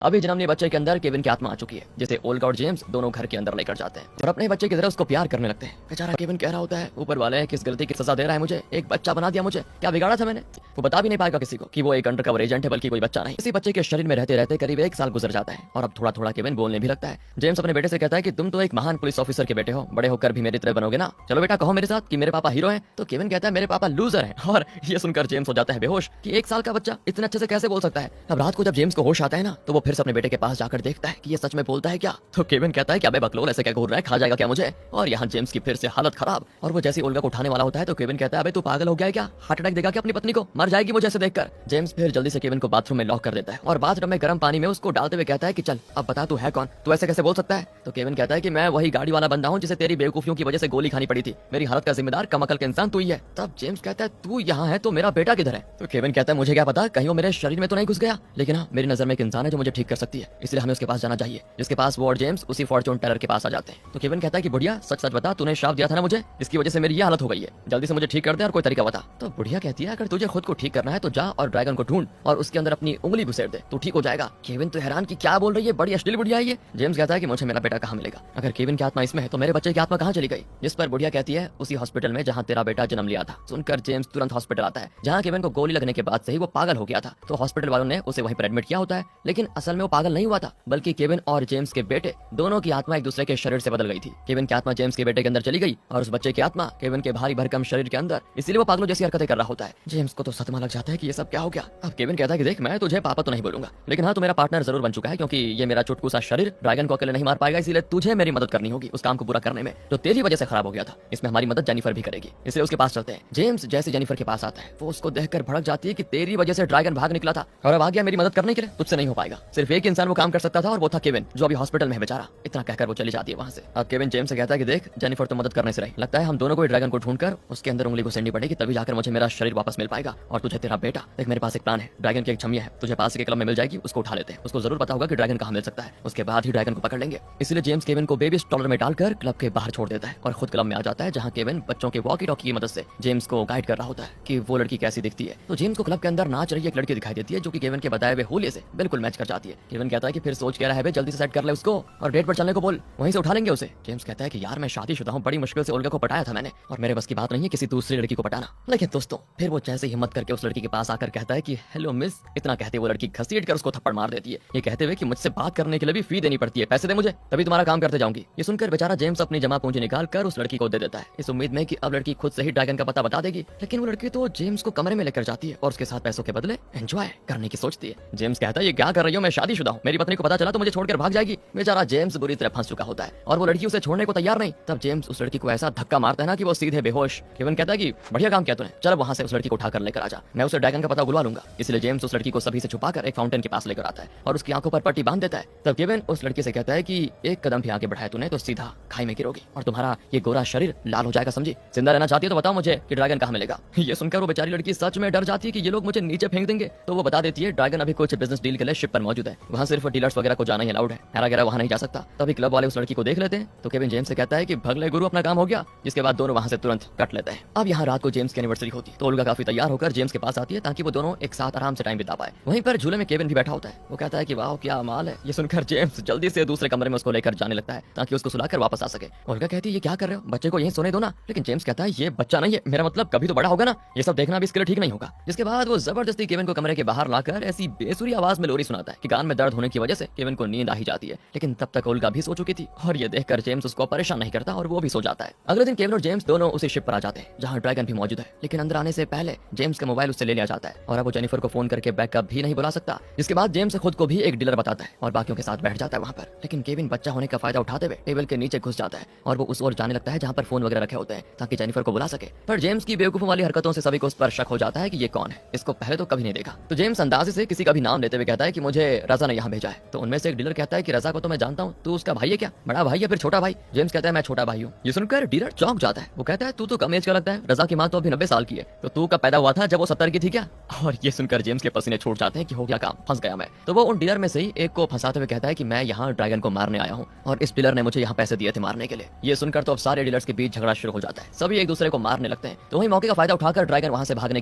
अभी जन्म लिए बच्चे के अंदर केविन की आत्मा आ चुकी है, जिसे ओल्गा और जेम्स दोनों घर के अंदर लेकर जाते हैं और अपने बच्चे की तरह उसको प्यार करने लगते हैं। बेचारा केविन कह रहा होता है, ऊपर वाले किस गलती की सजा दे रहा है मुझे, एक बच्चा बना दिया मुझे, क्या बिगाड़ा था मैंने। वो बता भी नहीं पाएगा किसी को कि वो एक अंडरकवर एजेंट है, बल्कि कोई बच्चा नहीं। इसी बच्चे के शरीर में रहते रहते करीब 1 साल गुजर जाता है और अब थोड़ा थोड़ा केविन बोलने भी लगता है। जेम्स अपने बेटे से कहता है कि तुम तो एक महान पुलिस ऑफिसर के बेटे हो, बड़े होकर भी मेरी तरह बनोगे ना, चलो बेटा कहो मेरे साथ कि मेरे पापा हीरो हैं। तो केविन कहता है मेरे पापा लूजर हैं। और ये सुनकर जेम्स हो जाता है बेहोश कि 1 साल का बच्चा इतने अच्छे से कैसे बोल सकता है। अब रात को जब जेम्स को होश आता है ना, तो वो फिर से अपने बेटे के पास जाकर देखता है कि ये सच में बोलता है क्या। तो केविन कहता है कि अबे बकलोल ऐसे क्या घूर रहा है, खा जाएगा क्या मुझे। और यहाँ जेम्स की फिर से हालत खराब, और वो जैसे ओल्गा को उठाने वाला होता है तो केविन कहता है अबे तू पागल हो गया है क्या, हार्ट अटैक देगा क्या अपनी पत्नी को, मर जाएगी मुझे ऐसे देखकर। जेम्स फिर जल्दी से केविन को बाथरूम में लॉक कर देता है और बाथटब में गर्म पानी में उसको डालते हुए कहता है कि चल अब बता तू है कौन, तू ऐसे कैसे बोल सकता है। तो केविन कहता है कि मैं वही गाड़ी वाला बंदा हूँ जिसे तेरी बेवकूफियों की वजह से गोली खानी पड़ी थी, मेरी हालत का जिम्मेदार कमअकल का इंसान तू ही है। तब जेम्स कहता है तू यहाँ है तो मेरा बेटा किधर है। तो केविन कहता है मुझे क्या पता, कहीं वो मेरे शरीर में तो नहीं घुस गया, लेकिन हाँ मेरी नजर में एक इंसान है जो मुझे ठीक कर सकती है, इसलिए हमें उसके पास जाना चाहिए। जिसके पास वो और जेम्स उसी फॉर्च्यून टेलर के पास आ जाते हैं। तो केविन कहता है कि बुढ़िया सच सच बता, तूने श्राप दिया था ना मुझे, इसकी वजह से मेरी ये हालत हो गई है, जल्दी से मुझे ठीक कर दे और कोई तरीका बता। तो बुढ़िया कहती है अगर तुझे खुद को ठीक करना है तो जा और ड्रैगन को ढूंढ और उसके अंदर अपनी उंगली घुसेड़ दे, तू ठीक हो जाएगा। केविन तो हैरान कि क्या बोल रही है, बड़ी अश्लील बुढ़िया है ये। जेम्स कहता है कि मुझे मेरा बेटा कहाँ मिलेगा, अगर केविन की आत्मा इसमें है तो मेरे बच्चे की आत्मा कहाँ चली गई। जिस पर बुढ़िया कहती है उसी हॉस्पिटल में जहाँ तेरा बेटा जन्म लिया था। सुनकर जेम्स तुरंत हॉस्पिटल आता है, जहाँ केविन को गोली लगने के बाद से ही वो पागल हो गया था। तो हॉस्पिटल वालों ने उसे वहीं पर एडमिट किया होता है, लेकिन असल में वो पागल नहीं हुआ था, बल्कि केविन और जेम्स के बेटे दोनों की आत्मा एक दूसरे के शरीर से बदल गई थी। केविन की आत्मा जेम्स के बेटे के अंदर चली गई और उस बच्चे की आत्मा केविन के भारी भरकम शरीर के अंदर, इसीलिए वो पागलों जैसी हरकतें कर रहा होता है। जेम्स को तो सदमा लग जाता है कि ये सब क्या हो गया। अब केविन कहता है कि देख मैं तुझे पापा तो नहीं बोलूंगा, लेकिन हाँ तू मेरा पार्टनर जरूर बन चुका है, क्योंकि ये मेरा चुटकू सा शरीर ड्रैगन को अकेले नहीं मार पाएगा, इसीलिए तुझे मेरी मदद करनी होगी उस काम को पूरा करने में जो तेरी वजह से खराब हो गया था। इसमें हमारी मदद जेनिफर भी करेगी, इसलिए उसके पास चलते हैं। जेम्स जैसे जेनिफर के पास आता है वो उसको देखकर भड़क जाती है कि तेरी वजह से ड्रैगन भाग निकला था और अब आ गया मेरी मदद करने के लिए, तुझसे नहीं हो पाएगा। सिर्फ एक इंसान वो काम कर सकता था और वो था केविन, जो अभी हॉस्पिटल में है बेचारा। इतना कहकर वो चली जाती है वहां से। अब केविन जेम्स से कहता है कि देख जेनिफर तो मदद करने से रही, लगता है हम दोनों को ड्रैगन को ढूंढकर उसके अंदर उंगली घुसेड़नी पड़ेगी, तभी जाकर मुझे मेरा शरीर वापस मिल पाएगा और तुझे तेरा बेटा। देख मेरे पास एक प्लान है, ड्रैगन की एक छमिया है, तुझे पास के क्लब में मिल जाएगी, उसको उठा लेते हैं, उसको जरूर पता होगा कि ड्रैगन कहाँ मिल सकता है, उसके बाद ही ड्रैगन को पकड़ लेंगे। इसलिए जेम्स केविन को बेबी स्ट्रॉलर में डालकर क्लब के बाहर छोड़ देता है और खुद क्लब में आ जाता है, जहाँ केविन बच्चों के वॉकी टॉकी की मदद से जेम्स को गाइड कर रहा होता है कि वो लड़की कैसी दिखती है। तो जेम्स को क्लब के अंदर नाच रही एक लड़की दिखाई देती है जो कि केविन के बताए हुए हुलिये से बिल्कुल मैच कर जाती है। केविन कहता है कि फिर सोच क्या रहा है, जल्दी से सेट कर ले उसको और डेट पर चलने को बोल, वहीं से उठा लेंगे उसे। जेम्स कहता है कि यार मैं शादीशुदा हूँ, बड़ी मुश्किल से ओल्गा को पटाया था मैंने और मेरे बस की बात नहीं है किसी दूसरी लड़की को पटाना। लेकिन दोस्तों फिर वो जैसे हिम्मत करके उस लड़की के पास आकर कहता है कि हेलो मिस, इतना कहते वो लड़की घसीट कर उसको थप्पड़ मार देती है, ये कहते हुए कि मुझसे बात करने के लिए भी फी देनी पड़ती है, पैसे दे मुझे तभी तुम्हारा काम करते जाऊंगी। ये सुनकर बेचारा जेम्स अपनी जमा पूंजी निकाल कर उस लड़की को दे देता है, इस उम्मीद में कि अब लड़की खुद से ही ड्रैगन का पता बता देगी। लेकिन वो लड़की तो जेम्स को कमरे में लेकर जाती है और उसके साथ पैसों के बदले एंजॉय करने की सोचती है। जेम्स कहता है ये क्या कर रही हो, मैं शादीशुदा हूँ, मेरी पत्नी को पता चला तो मुझे छोड़कर भाग जाएगी। बेचारा जेम्स बुरी तरह फंस चुका होता है और वो लड़की उसे छोड़ने को तैयार नहीं। तब जेम्स उस लड़की को ऐसा धक्का मारता है ना कि वो सीधे बेहोश। केविन कहता है कि बढ़िया काम किया तूने, चल वहां से उस लड़की को उठाकर लेकर आजा, मैं उसे ड्रैगन का पता बुलवा लूंगा। इसलिए जेम्स उस लड़की को सभी से छुपाकर एक फाउंटेन के पास लेकर आता है और उसकी आंखों पर पट्टी बांध देता है। तब केविन उस लड़की से कहता है कि एक कदम भी आगे बढ़ाया तूने तो सीधा खाई में गिरोगी और तुम्हारा ये गोरा शरीर लाल हो जाएगा, समझी। जिंदा रहना चाहती है तो बताओ मुझे कि ड्रैगन कहाँ मिलेगा। ये सुनकर वो बेचारी लड़की सच में डर जाती है कि ये लोग मुझे नीचे फेंक देंगे। तो वो बता देती है ड्रैगन अभी कुछ बिजनेस डील के लिए शिप पर मौजूद है, वहाँ सिर्फ डीलर्स वगैरह को जाना ही अलाउड है, हैरा गैरा वहाँ नहीं जा सकता। तभी क्लब वाले उस लड़की को देख लेते हैं तो केविन जेम्स से कहता है कि भगले गुरु अपना काम हो गया, जिसके बाद दोनों वहाँ से तुरंत कट लेते हैं। अब यहाँ रात को जेम्स की एनिवर्सरी होती है तो ओल्गा काफी तैयार होकर जेम्स के पास आती है ताकि वो दोनों एक साथ आराम से टाइम बिता पाए। वहीं पर झूले में केविन भी बैठा होता है, वो कहता है कि वाह क्या माल है। ये सुनकर जेम्स जल्दी से दूसरे कमरे में उसको लेकर जाने लगता है ताकि उसको सुलाकर वापस आ सके। ओल्गा कहती है ये क्या कर रहे हो, बच्चे को यहीं सोने दो ना। लेकिन जेम्स कहता है ये बच्चा नहीं है, मेरा मतलब कभी तो बड़ा होगा ना, ये सब देखना भी इसके लिए ठीक नहीं होगा। जिसके बाद वो जबरदस्ती केविन को कमरे के बाहर लाकर ऐसी बेसुरी आवाज में लोरी सुनाता है कि कान में दर्द होने की वजह से केविन को नींद आ ही जाती है। लेकिन तब तक ओल्गा भी सो चुकी थी और ये देखकर जेम्स उसको परेशान नहीं करता और वो भी सो जाता है। अगले दिन केविन और जेम्स दोनों उसी शिप पर आ जाते हैं जहाँ ड्रैगन भी मौजूद है। लेकिन अंदर आने से पहले जेम्स का मोबाइल उससे ले लिया जाता है और अब वो जेनिफर को फोन करके बैकअप भी नहीं बुला सकता। जिसके बाद जेम्स खुद को भी एक डीलर बताता है और बाकियों के साथ बैठ जाता है वहाँ पर। लेकिन केविन बच्चा होने का फायदा उठाते हुए टेबल के नीचे घुस जाता है और वो उस ओर जाने लगता है जहाँ पर फोन वगैरह रखे होते हैं ताकि जेनिफर को बुला सके। पर जेम्स की बेवकूफों वाली हरकतों से सभी को उस पर शक हो जाता है कि ये कौन है, इसको पहले तो कभी नहीं देखा। तो जेम्स अंदाजे से किसी का भी नाम लेते हुए कहता है कि मुझे रजा ने यहाँ भेजा है। तो उनमें से एक डीलर कहता है कि रजा को तो मैं जानता हूँ, तू उसका भाई है क्या, बड़ा भाई या फिर छोटा भाई। जेम्स कहता है मैं छोटा भाई हूँ। ये सुनकर डीलर चौंक जाता है, वो कहता है तू तो कम एज का लगता है, रजा की माँ तो अभी 90 साल की है, तो तू कब पैदा हुआ था, जब वो 70 की थी क्या। और ये सुनकर जेम्स के पसीने छूट जाते हैं कि हो गया काम, फंस गया मैं। तो वो उन डीलर में से ही एक को फंसाते हुए कहता है कि मैं यहाँ ड्रैगन को मारने आया हूँ और इस डीलर ने मुझे यहाँ पैसे दिए थे मारने के लिए। ये सुनकर तो अब सारे डीलर्स के बीच झगड़ा शुरू हो जाता है, सभी एक दूसरे को मारने लगते हैं। तो वही मौके का फायदा उठाकर ड्रैगन वहाँ से भागने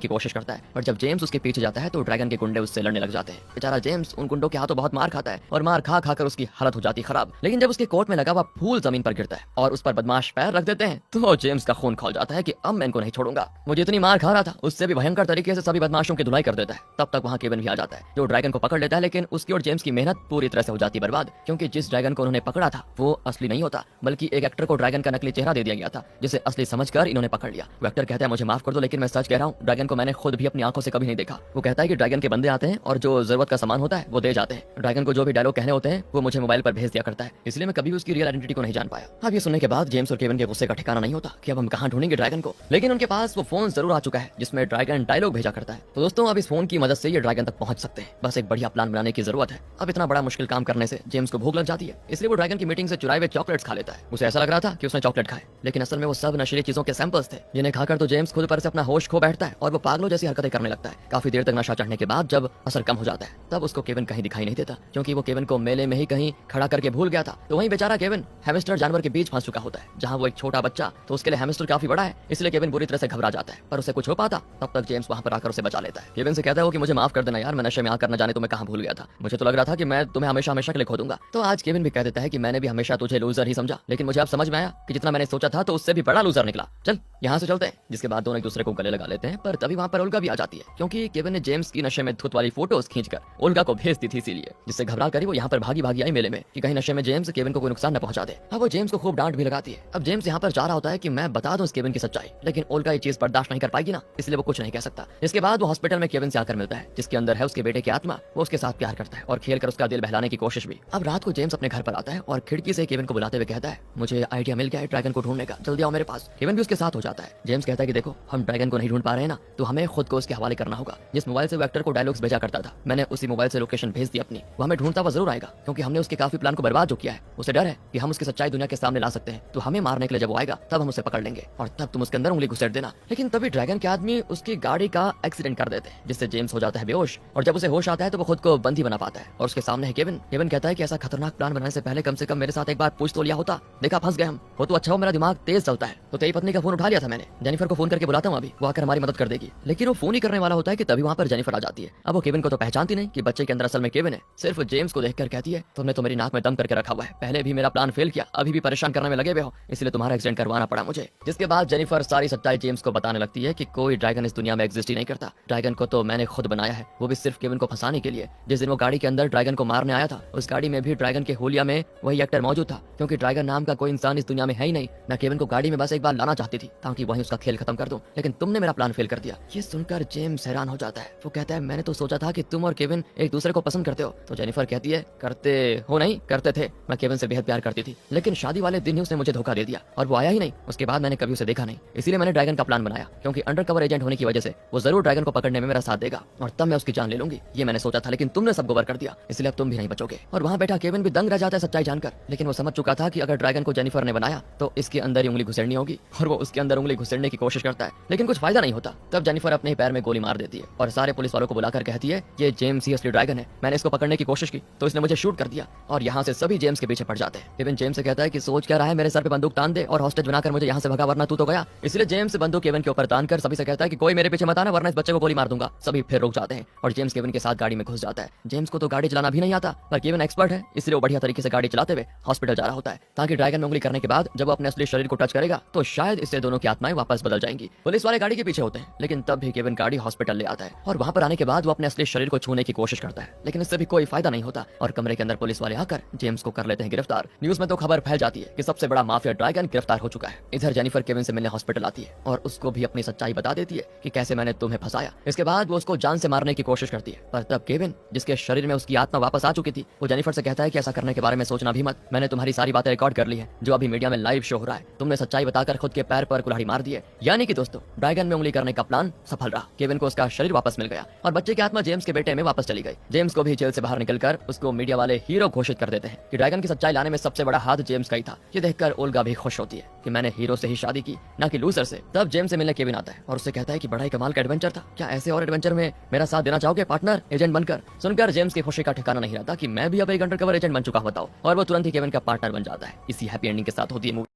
की कोशिश करता है, पर जब जेम्स उसके पीछे जाता है तो ड्रैगन के गुंडे उससे लड़ने लग जाते हैं। बेचारा जेम्स उन गुंडों के हाथों बहुत मार खाता है और मार खा खाकर उसकी हालत हो जाती खराब। लेकिन जब उसके कोट में लगा हुआ फूल जमीन पर गिरता है और उस पर बदमाश पैर रख देते हैं तो जेम्स का खून खौल जाता है कि अब मैं इनको नहीं छोड़ूंगा। वो जितनी मार खा रहा था उससे भी भयंकर तरीके से सभी बदमाशों की धुलाई कर देता है। तब तक वहाँ केविन भी आ जाता है जो ड्रैगन को पकड़ लेता है, लेकिन उसकी और जेम्स की मेहनत पूरी तरह से हो जाती बर्बाद, क्योंकि जिस ड्रैगन को उन्होंने पकड़ा था वो असली नहीं होता बल्कि एक एक्टर को ड्रैगन का नकली चेहरा दे दिया गया था जिसे असली समझकर इन्होंने पकड़ लिया। वो एक्टर कहता है मुझे माफ कर दो लेकिन मैं सच कह रहा हूँ, ड्रैगन को मैंने खुद भी अपनी आंखों से कभी नहीं देखा। वो कहता है कि ड्रैगन के बंदे आते हैं और जो जरूरत का सामान होता है वो दे जाते हैं। ड्रैगन को जो भी डायलॉग कहने होते हैं वो मुझे मोबाइल पर भेज दिया करता है, इसलिए मैं कभी उसकी रियल आइडेंटिटी को नहीं जान पाया। अब ये सुनने के बाद जेम्स और केविन के गुस्से का ठिकाना नहीं होता कि अब हम कहाँ ढूंढेंगे ड्रैगन को, लेकिन उनके पास वो फोन जरूर आ चुका है जिसमें ड्रैगन डायलॉग भेजा करता है। तो दोस्तों अब इस फोन की मदद से ये ड्रैगन तक पहुंच सकते हैं, बस एक बढ़िया प्लान बनाने की जरूरत है। अब इतना बड़ा मुश्किल काम करने से जेम्स को भूख लग जाती है, इसलिए वो ड्रैगन की मीटिंग से चुराए हुए चॉकलेट्स खा लेता है। उसे ऐसा लग रहा था कि उसने चॉकलेट खाए, लेकिन असल में वो सब नशीली चीजों के सैंपल्स थे जिन्हें खाकर तो जेम्स खुद पर से अपना होश खो बैठता है और वो पागलों जैसी हरकतें करने लगता है। काफी देर तक नशा चढ़ने के बाद जब असर कम हो जाता है तब उसको केविन कहीं दिखाई नहीं देता, क्योंकि वो केविन को मेले में ही कहीं खड़ा करके भूल गया था। तो वहीं बेचारा केविन हैमस्टर जानवर के बीच फंस चुका होता है, जहां वो एक छोटा बच्चा, तो उसके लिए हैमस्टर काफी बड़ा है, इसलिए केविन बुरी तरह से घबरा जाता है। पर उसे कुछ हो पाता तब तक जेम्स वहां पर आकर उसे बचा लेता है। केविन से कहता है वो कि मुझे माफ कर देना यार, मैं नशे में आकर न जाने तुम्हें कहां भूल गया था, मुझे तो लग रहा था कि मैं तुम्हें हमेशा हमेशा के लिए खो दूंगा। तो आज केविन भी कह देता है कि मैंने भी हमेशा तुझे लूजर ही समझा, लेकिन मुझे अब समझ में आया कि जितना मैंने सोचा था तो उससे भी बड़ा लूजर निकला, चल यहाँ से चलते हैं। जिसके बाद दोनों एक दूसरे को गले लगा लेते हैं, पर तभी वहां पर ओल्गा भी आ जाती है, क्योंकि केविन ने जेम्स की नशे में धुत वाली फोटोज खींचकर ओल्गा को भेज दी थी, इसीलिए जिससे घबरा कर वो यहाँ पर भागी भागी आई मेले में कि कहीं नशे में जेम्स केविन को कोई नुकसान न पहुंचा दे। अब वो जेम्स को खूब डांट भी लगाती है। अब जेम्स यहाँ पर चाह रहा होता है कि मैं बता दूं इस केविन की सच्चाई, लेकिन ओल्गा ये चीज बर्दाश्त नहीं कर पाएगी ना, इसलिए वो कुछ नहीं कह सकता। इसके बाद वो हॉस्पिटल में केविन से आकर मिलता है जिसके अंदर है उसके बेटे की आत्मा। वो उसके साथ प्यार करता है और खेल कर उसका दिल बहलाने की कोशिश भी। अब रात को जेम्स अपने घर पर आता है और खिड़की से केविन को बुलाते हुए कहता है मुझे आइडिया मिल गया है ड्रैगन को ढूंढने का, जल्दी आओ मेरे पास। केविन भी उसके साथ हो जाता है। जेम्स कहता है कि देखो हम ड्रैगन को नहीं ढूंढ पा रहे हैं ना, तो हमें खुद को उसके हवाले करना होगा। जिस मोबाइल से वो एक्टर को डायलॉग्स भेजा करता था मैंने उसी मोबाइल से लोकेशन भेज दी अपनी, वो हमें ढूंढता हुआ जरूर आएगा, क्योंकि हमने उसके काफी प्लान को बर्बाद जो किया है। उसे डर है कि हम उसकी सच्चाई दुनिया के सामने ला सकते हैं, तो हमें मारने के लिए जब वो आएगा तब हम उसे पकड़ लेंगे और तब तुम उसके अंदर उंगली घुसेड़ देना। लेकिन तभी ड्रैगन के आदमी उसकी गाड़ी का एक्सीडेंट कर देते हैं, जिससे जेम्स हो जाता है बेहोश, और जब उसे होश आता है तो वो खुद को बंदी बना पाता है और उसके सामने है केविन। केविन कहता है कि ऐसा खतरनाक प्लान बनाने से पहले कम से कम मेरे साथ एक बार पूछ तो लिया होता, देखा फंस गए हम, हो तो अच्छा हो मेरा दिमाग तेज चलता है। तो तेरी पत्नी का फोन उठा लिया था मैंने, जेनिफर को फोन करके बुलाता हूँ अभी, वो आकर हमारी मदद कर देगी। लेकिन वो फोन ही करने वाला होता है कि तभी वहाँ पर जेनिफर आ जाती है। अब वो केविन को तो पहचानती नहीं कि बच्चे के अंदर असल में केविन है, सिर्फ जेम्स को देखकर कहती है तुमने तो मेरी नाक में दम करके रखा हुआ है, पहले भी मेरा प्लान फेल किया, अभी भी परेशान करने में लगे हुए हो, इसलिए तुम्हारा एक्सीडेंट करवाना पड़ा मुझे। जिसके बाद जेनिफर सारी सच्चाई जेम्स को बताने लगती है कि कोई ड्रैगन इस दुनिया में एग्जिस्ट ही नहीं करता, ड्रैगन को तो मैंने खुद बनाया है, वो भी सिर्फ केविन को फंसाने के लिए। जिस दिन वो गाड़ी के अंदर ड्रैगन को मारने आया था उस गाड़ी में भी ड्रैगन के होलिया में वही एक्टर मौजूद था, क्योंकि ड्रैगन नाम का कोई इंसान इस दुनिया में है ही नहीं। मैं केविन को गाड़ी में बस एक बार लाना चाहती थी ताकि वहीं उसका खेल खत्म कर दूं, लेकिन तुमने मेरा प्लान फेल कर दिया। ये सुनकर जेम्स हैरान हो जाता है। वो कहता है मैंने तो सोचा था कि तुम और केविन एक दूसरे को पसंद करते हो। तो जेनिफर कहती है करते हो नहीं, करते थे, मैं केविन से बेहद प्यार करती थी, लेकिन शादी वाले दिन ही उसने मुझे धोखा दे दिया और वो आया ही नहीं। उसके बाद मैंने कभी उसे देखा नहीं, इसीलिए मैंने ड्रैगन का प्लान बनाया, क्योंकि अंडरकवर एजेंट होने की वजह से वो जरूर ड्रैगन को पकड़ने में मेरा साथ देगा और तब मैं उसकी जान ले लूंगी। ये मैंने सोचा था, लेकिन तुमने सब गोबर कर दिया, इसलिए अब तुम भी नहीं बचोगे। और वहाँ बैठा केविन भी दंग रह जाता है सच्चाई जानकर, लेकिन वो समझ चुका था कि अगर ड्रैगन को जेनिफर ने बनाया तो इसके अंदर ही उंगली घुसेड़नी होगी, और वो उसके अंदर उंगली घुसेड़ने की कोशिश करता है, लेकिन कुछ फायदा नहीं होता। तब जेनिफर अपने ही पैर में गोली मार देती है और सारे पुलिस वालों को बुलाकर कहती है ये जेम्स ही असली ड्रैगन है, मैंने इसको पकड़ने की कोशिश की तो इसने मुझे शूट कर दिया। और यहाँ से सभी जेम्स के पीछे पड़ जाते हैं। केविन जेम्स से कहता है कि सोच क्या रहा है, मेरे सर पे बंदूक तान दे और हॉस्टेज बनाकर मुझे यहाँ से भगा, वरना तू तो गया। इसलिए जेम्स बंदूक केविन के ऊपर तान कर सभी से कहता है कि कोई मेरे पीछे मत आना, वरना इस बच्चे को गोली मार दूंगा। सभी फिर रुक जाते हैं और जेम्स केविन के साथ गाड़ी में घुस जाता है। जेम्स को तो गाड़ी चलाना भी नहीं आता, पर केविन एक्सपर्ट है, इसलिए वो बढ़िया तरीके से गाड़ी चलाते हुए हॉस्पिटल जा रहा होता है, ताकि ड्रैगन में उंगली करने के बाद जब वो अपने असली शरीर को टच करेगा तो शायद इससे दोनों की आत्माएं वापस बदल जाएंगी। पुलिस वाले गाड़ी के पीछे होते हैं, लेकिन तब भी केविन गाड़ी हॉस्पिटल ले आता है और वहां पर आने के बाद वो अपने असली शरीर को छूने की कोशिश करता है, लेकिन इससे भी कोई फायदा नहीं होता और कमरे के अंदर पुलिस वाले आकर जेम्स को कर लेते हैं गिरफ्तार। न्यूज में तो खबर फैल जाती है कि सबसे बड़ा माफिया ड्रैगन गिरफ्तार हो चुका है। इधर जेनिफर केविन से मिलने हॉस्पिटल आती है और उसको भी अपनी सच्चाई बता देती है कि कैसे मैंने तुम्हें फंसाया। इसके बाद वो उसको जान से मारने की कोशिश करती है, पर तब केविन, जिसके शरीर में उसकी आत्मा वापस आ चुकी थी, वो जेनिफर से कहता है कि ऐसा करने के बारे में सोचना भी मत, मैंने तुम्हारी सारी बातें रिकॉर्ड कर ली है जो अभी मीडिया में लाइव शो हो रहा है, तुमने सच्चाई बताकर खुद के पैर पर कुल्हाड़ी मार दी है। यानी कि दोस्तों ड्रैगन में उंगली करने का प्लान सफल रहा। केविन को उसका शरीर वापस मिल गया और बच्चे की आत्मा जेम्स के बेटे में वापस चली गई। जेम्स को भी जेल से बाहर निकलकर उसको मीडिया वाले हीरो घोषित कर देते हैं कि ड्रैगन की सच्चाई लाने में सबसे बड़ा हाथ जेम्स का ही था। ये देखकर ओल्गा भी खुश होती है कि मैंने हीरो से ही शादी की, ना कि लूजर से। तब जेम्स से मिलने केविन आता है और उससे कहता है कि बड़ा ही कमाल का एडवेंचर था, क्या ऐसे और एडवेंचर में मेरा साथ देना चाहोगे पार्टनर, एजेंट बनकर। सुनकर जेम्स की खुशी का ठिकाना नहीं रहता कि मैं भी अब एक अंडरकवर एजेंट बन चुका बताओ, और वो तुरंत ही केविन का पार्टनर बन जाता है। इसी हैप्पी एंडिंग के साथ होती है मूवी।